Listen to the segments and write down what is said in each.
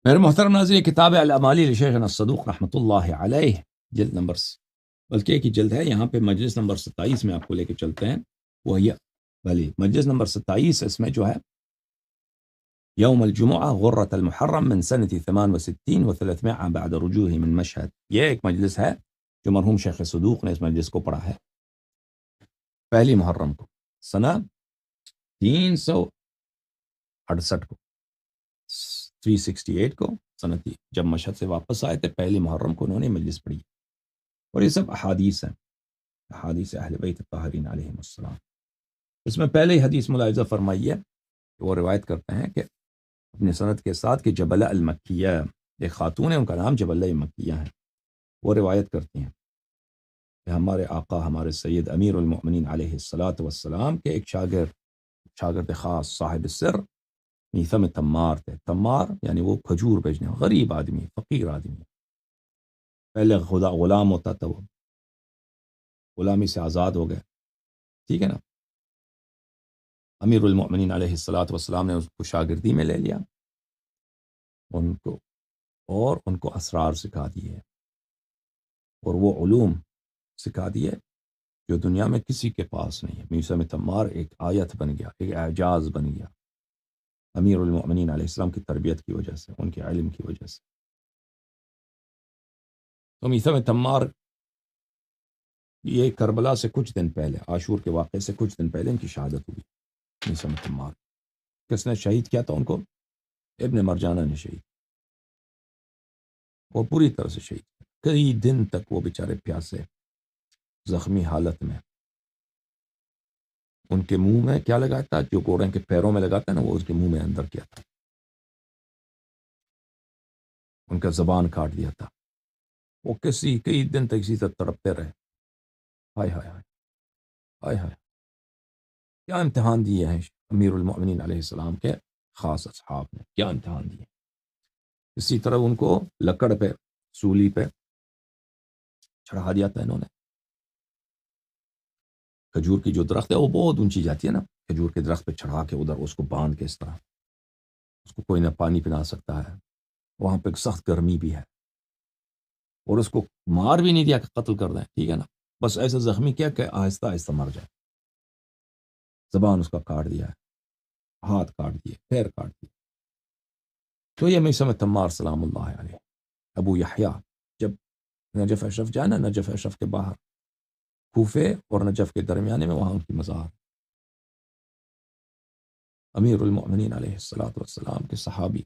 میرے محترم ناظرین، کتاب الاعمالی لشیخنا الصدوق رحمۃ اللہ علیہ، جلد نمبر بلکہ ایک ہی جلد ہے، یہاں پہ مجلس نمبر 27 میں آپ کو لے کے چلتے ہیں. وہی بھلی مجلس نمبر 27، اس میں جو ہے یوم الجمعہ غرۃ المحرم من سنة 68 و300 بعد رجوعه من مشہد. یہ ایک مجلس ہے جو مرحوم شیخ صدوق نے اس مجلس کو پڑھا ہے پہلی محرم کو، سنہ 368 کو، 368 کو سنتی، جب مشہد سے واپس آئے تھے پہلی محرم کو انہوں نے مجلس پڑھی. اور یہ سب احادیث ہیں، احادیث اہل بیت الطاہرین علیہم السلام. اس میں پہلے ہی حدیث ملاحظہ فرمائی ہے کہ وہ روایت کرتے ہیں کہ اپنی سند کے ساتھ کہ جبلہ المکیہ، ایک خاتون ہے ان کا نام جبلہ مکیہ ہے، وہ روایت کرتی ہیں کہ ہمارے آقا ہمارے سید امیر المؤمنین علیہ الصلاۃ والسلام کے ایک شاگرد خاص صاحب السر میثم تمار تھے. تمار یعنی وہ کھجور بیچنے، غریب آدمی، فقیر آدمی، پہلے غلام ہوتا تھا، وہ غلامی سے آزاد ہو گئے، ٹھیک ہے نا. امیر المؤمنین علیہ الصلاۃ والسلام نے اس کو شاگردی میں لے لیا ان کو، اور ان کو اسرار سکھا دیے، اور وہ علوم سکھا دیے جو دنیا میں کسی کے پاس نہیں ہے. میثم تمار ایک آیت بن گیا، ایک اعجاز بن گیا امیر المؤمنین علیہ السلام کی تربیت کی وجہ سے، ان کے علم کی وجہ سے. تو میثم تمار یہ کربلا سے کچھ دن پہلے، عاشور کے واقعے سے کچھ دن پہلے ان کی شہادت ہوئی. میثم تمار کس نے شہید کیا تھا ان کو؟ ابن مرجانہ نے شہید، وہ پوری طرح سے شہید. کئی دن تک وہ بیچارے پیاسے زخمی حالت میں، ان کے منہ میں کیا لگا تھا جو گورے کے پیروں میں لگاتا ہے نا، وہ اس کے منہ میں اندر کیا تھا، ان کا زبان کاٹ دیا تھا. وہ کئی دن تک اسی طرح تڑپتے رہے. ہائے ہائے ہائے ہائے ہائے، کیا امتحان دیے ہیں امیر المؤمنین علیہ السلام کے خاص اصحاب نے، کیا امتحان دیے. اسی طرح ان کو لکڑ پہ، سولی پہ چڑھا دیا تھا انہوں نے. کھجور کی جو درخت ہے وہ بہت اونچی جاتی ہے نا، کھجور کے درخت پہ چڑھا کے ادھر اس کو باندھ کے اس طرح، اس کو کوئی نہ پانی پلا سکتا ہے، وہاں پہ سخت گرمی بھی ہے، اور اس کو مار بھی نہیں دیا کہ قتل کر دیں، ٹھیک ہے نا، بس ایسا زخمی کیا کہ آہستہ آہستہ مر جائے. زبان اس کا کاٹ دیا ہے، ہاتھ کاٹ دیے، پیر کاٹ دیے. تو یہ میثم تمار سلام اللہ علیہ، ابو یحییٰ، جب نجف اشرف جانا، نجف اشرف کے باہر کوفے اور نجف کے درمیانے میں وہاں ان کی مزار، امیر المؤمنین علیہ الصلاۃ والسلام کے صحابی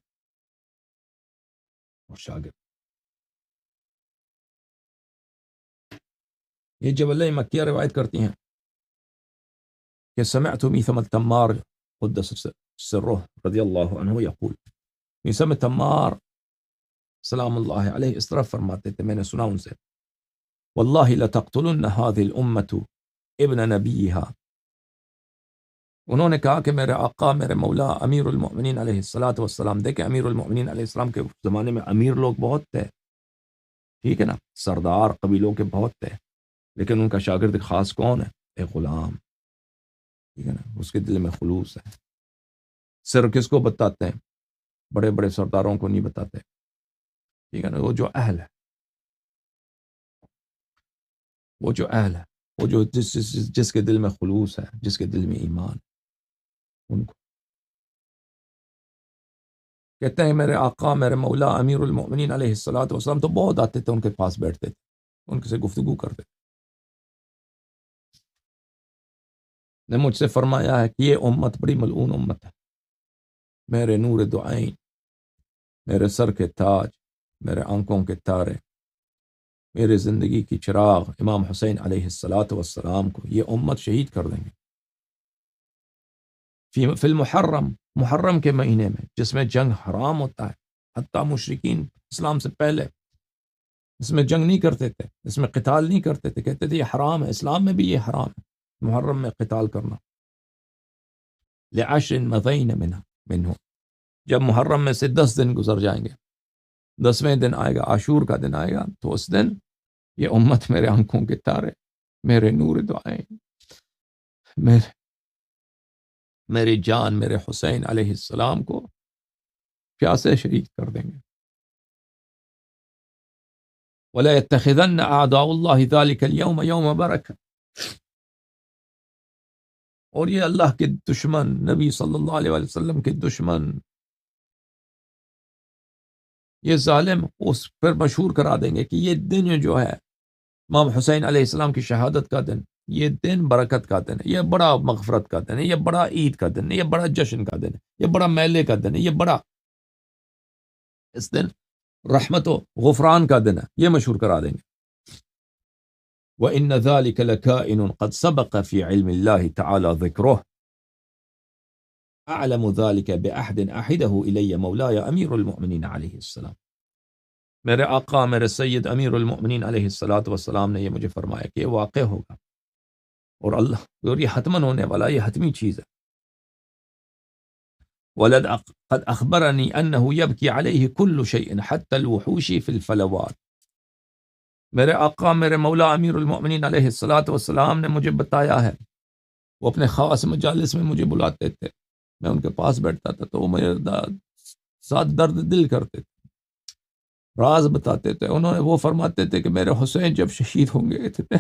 اور شاگرد. یہ جبلہ مکیہ روایت کرتی ہیں کہ سمعت میثم التمار قدس سرہ رضی اللہ عنہ یقول، میثم تمار سلام اللہ علیہ اس طرح فرماتے تھے، میں نے سنا ان سے، واللہ لتقتلن هذه الامة ابن نبیها. انہوں نے کہا کہ میرے آقا، میرے مولا امیر المؤمنین علیہ الصلاۃ والسلام، دیکھیں امیر المؤمنین علیہ السلام کے زمانے میں امیر لوگ بہت تھے، ٹھیک ہے نا، سردار قبیلوں کے بہت تھے، لیکن ان کا شاگرد خاص کون ہے؟ ایک غلام، ٹھیک ہے نا، اس کے دل میں خلوص ہے. سر کس کو بتاتے ہیں؟ بڑے بڑے سرداروں کو نہیں بتاتے، ٹھیک ہے نا، وہ جو اہل ہے، وہ جو اہل ہے، وہ جو جس کے دل میں خلوص ہے، جس کے دل میں ایمان، ان کو کہتے ہیں. میرے آقا، میرے مولا امیر المؤمنین علیہ الصلاۃ والسلام تو بہت آتے تھے، ان کے پاس بیٹھتے تھے، ان سے گفتگو کرتے تھے. نے مجھ سے فرمایا ہے کہ یہ امت بڑی ملعون امت ہے، میرے نور دعائیں، میرے سر کے تاج، میرے آنکھوں کے تارے، میرے زندگی کی چراغ امام حسین علیہ الصلاۃ والسلام کو یہ امت شہید کر دیں گے. فی المحرم، محرم کے مہینے میں جس میں جنگ حرام ہوتا ہے، حتیٰ مشرکین اسلام سے پہلے اس میں جنگ نہیں کرتے تھے، اس میں قتال نہیں کرتے تھے، کہتے تھے یہ حرام ہے، اسلام میں بھی یہ حرام ہے محرم میں قتال کرنا. لعشر مضین منہ، جب محرم میں سے 10 دن گزر جائیں گے، 10ویں دن آئے گا، عاشور کا دن آئے گا، تو اس دن یہ امت میرے آنکھوں کے تارے، میرے نور دعائیں، میری جان، میرے حسین علیہ السلام کو پیاسے شہید کر دیں گے. وَلَا يَتَّخِذَنَّ أَعْدَاءُ اللَّهِ ذَلِكَ الْيَوْمَ يَوْمَ بَرَكَةٍ. اور یہ اللہ کے دشمن، نبی صلی اللہ علیہ وسلم کے دشمن، یہ ظالم اس پر مشہور کرا دیں گے کہ یہ دن جو ہے امام حسین علیہ السلام کی شہادت کا دن، یہ دن برکت کا دن ہے، یہ بڑا مغفرت کا دن ہے، یہ بڑا عید کا دن ہے، یہ بڑا جشن کا دن ہے، یہ بڑا میلے کا دن ہے، یہ بڑا اس دن رحمت و غفران کا دن ہے، یہ مشہور کرا دیں گے. وَإِنَّ ذَلِكَ لَكَائِنٌ قَدْ سَبَقَ فِي عِلْمِ اللَّهِ تَعَالَى ذِكْرُهُ أَعْلَمُ ذَلِكَ بِأَحْدٍ أَحِدَهُ إِلَيَّ مَوْلَايَ أَمِيرُ الْمُؤْمِنِينَ عَلَيْهِ السلام. میرے آقا، میرے سید امیر المؤمنین علیہ السلام نے یہ مجھے فرمایا کہ یہ واقع ہوگا، اور اللہ، اور یہ حتماً ہونے والا، یہ حتمی چیز ہے. ولد قد اخبرنی انه يبكي عليه كل شيء حتى الوحوش في الفلوات. میرے آقا، میرے مولا امیر المؤمنین علیہ السلام نے مجھے بتایا ہے، وہ اپنے خاص مجالس میں مجھے بلاتے تھے، میں ان کے پاس بیٹھتا تھا تو وہ میرے ساتھ درد دل کرتے تھے، راز بتاتے تھے. انہوں نے وہ فرماتے تھے کہ میرے حسین جب شہید ہوں گے اتنے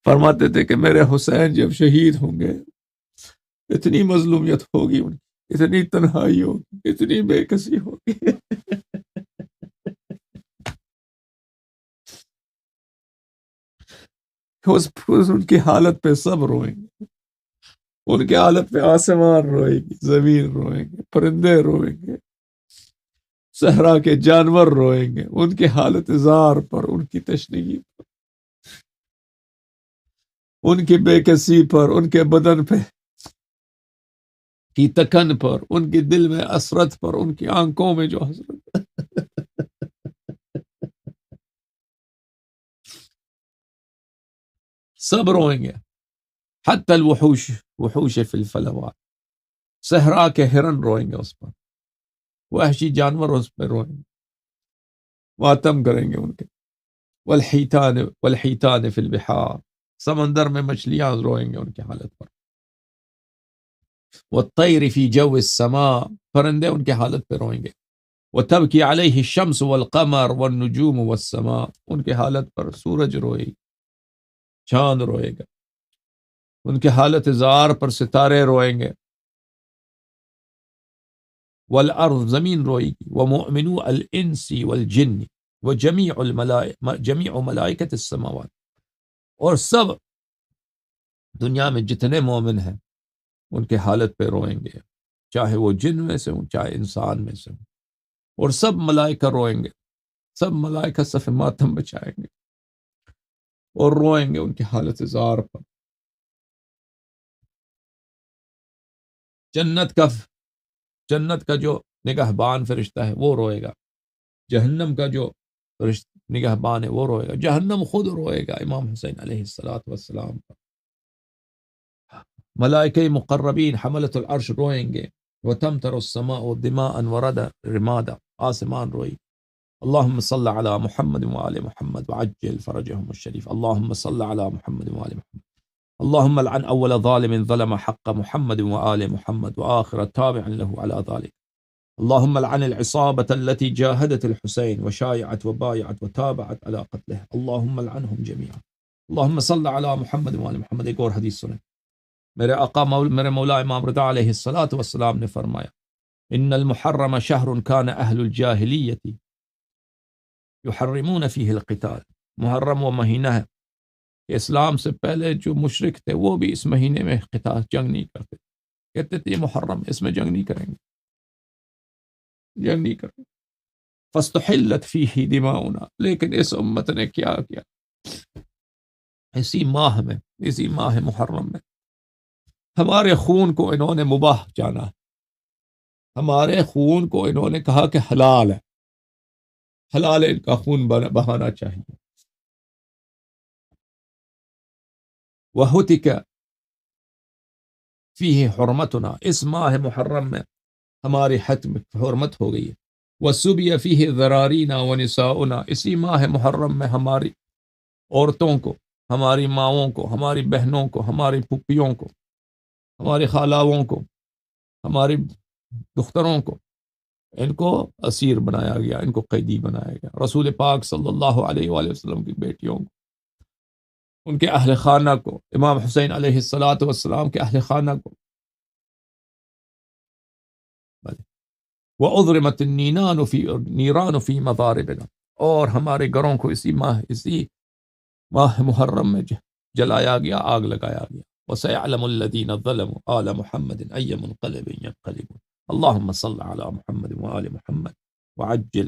فرماتے تھے کہ میرے حسین جب شہید ہوں گے اتنی مظلومیت ہوگی، ان کی اتنی تنہائی ہوگی، اتنی بے کسی ہوگی ان کی حالت پہ سب روئیں گے، ان کی حالت پہ آسمان روئے گی، زمین روئیں گے، پرندے روئیں گے، صحرا کے جانور روئیں گے، ان کی حالت زار پر، ان کی تشنگی پر، ان کی بے کسی پر، ان کے بدن پہ کی تکن پر، ان کے دل میں حسرت پر، ان کی آنکھوں میں جو حسرت سب روئیں گے. حتی الوحوش، وحوش فی الفلوات، صحرا کے ہرن روئیں گے اس پر، وحشی جانور اس پہ روئیں گے، ماتم کریں گے ان کے. والحیتان فی البحار، سمندر میں مچھلیاں روئیں گے ان کی حالت پر. والطیر فی جو السماء، پرندے ان کی حالت پہ روئیں گے. وتبکی علیہ الشمس والقمر والنجوم والسماء، ان کی حالت پر سورج روئے گی، چاند روئے گا. ان کی حالت زار پر ستارے روئیں گے. والارض، زمین روئے گی. ومؤمنو الانس والجن جمیع ملائکۃ السماوات، اور سب دنیا میں جتنے مومن ہیں ان کے حالت پہ روئیں گے، چاہے وہ جن میں سے ہوں چاہے انسان میں سے ہوں، اور سب ملائکہ روئیں گے، سب ملائکہ صف ماتم بچائیں گے اور روئیں گے ان کی حالت زار پر. جنت کا جو نگہبان فرشتہ ہے وہ روئے گا، جہنم کا جو نگہبان ہے وہ روئے گا، جہنم خود روئے گا امام حسین علیہ السلام پر. ملائکہ مقربین حملۃ العرش روئیں گے. وتمطر السماء دماء رمادا، آسمان روئی. اللہم صل علی محمد وآل محمد وعجل فرجهم الشریف. اللہم صل علی محمد وآل محمد. اللہم لعن اول ظالم ظلم حق محمد وآل محمد وآخر تابع له على ذلك. اللهم لعن العصابة التي جاهدت الحسين وشايعت وبايعت وتابعت على قتله. اللهم لعنهم جميعا. اللهم صل على محمد وآل محمد. ایک اور حدیث سنیں. میرے آقا میرے مولا امام رضا علیہ السلام نے فرمایا، ان المحرم شهر كان اہل الجاہلیت يحرمون فيه القتال. محرم وہ مہینہ ہے کہ اسلام سے پہلے جو مشرک تھے وہ بھی اس مہینے میں قتال، جنگ نہیں کرتے، کہتے تھے یہ محرم، اس میں جنگ نہیں کریں گے، جنگ نہیں کریں گے. فاستحلت فیہ دماؤنا، لیکن اس امت نے کیا کیا، اسی ماہ محرم میں ہمارے خون کو انہوں نے مباح جانا، ہمارے خون کو انہوں نے کہا کہ حلال ہے، حلال ہے ان کا خون بہانا چاہیے. وَهُتِكَ فِيهِ حُرْمَتُنَا، اس ماہ محرم میں ہماری حرمت ہو گئی ہے. وَسُبِيَ فِيهِ ذَرَارِينَا وَنِسَاؤُنَا، اسی ماہ محرم میں ہماری عورتوں کو، ہماری ماؤں کو، ہماری بہنوں کو، ہماری پھپھیوں کو، ہماری خالاؤں کو، ہماری دختروں کو، ان کو اسیر بنایا گیا، ان کو قیدی بنایا گیا۔ رسول پاک صلی اللہ علیہ وآلہ وسلم کی بیٹیوں کو، ان کے اہل خانہ کو، امام حسین علیہ الصلاۃ والسلام کے اہل خانہ کو، وَأُضْرِمَتِ النِّيرَانُ فِي مَضَارِبِنَا، اور ہمارے گھروں کو اسی ماہ محرم میں جلایا گیا، آگ لگایا گیا۔ وَسَيَعْلَمُ الَّذِينَ ظَلَمُوا آلَ مُحَمَّدٍ أَيَّ مُنقَلِبٍ يَنقَلِبُونَ اللهم صل على محمد وآل محمد وعجل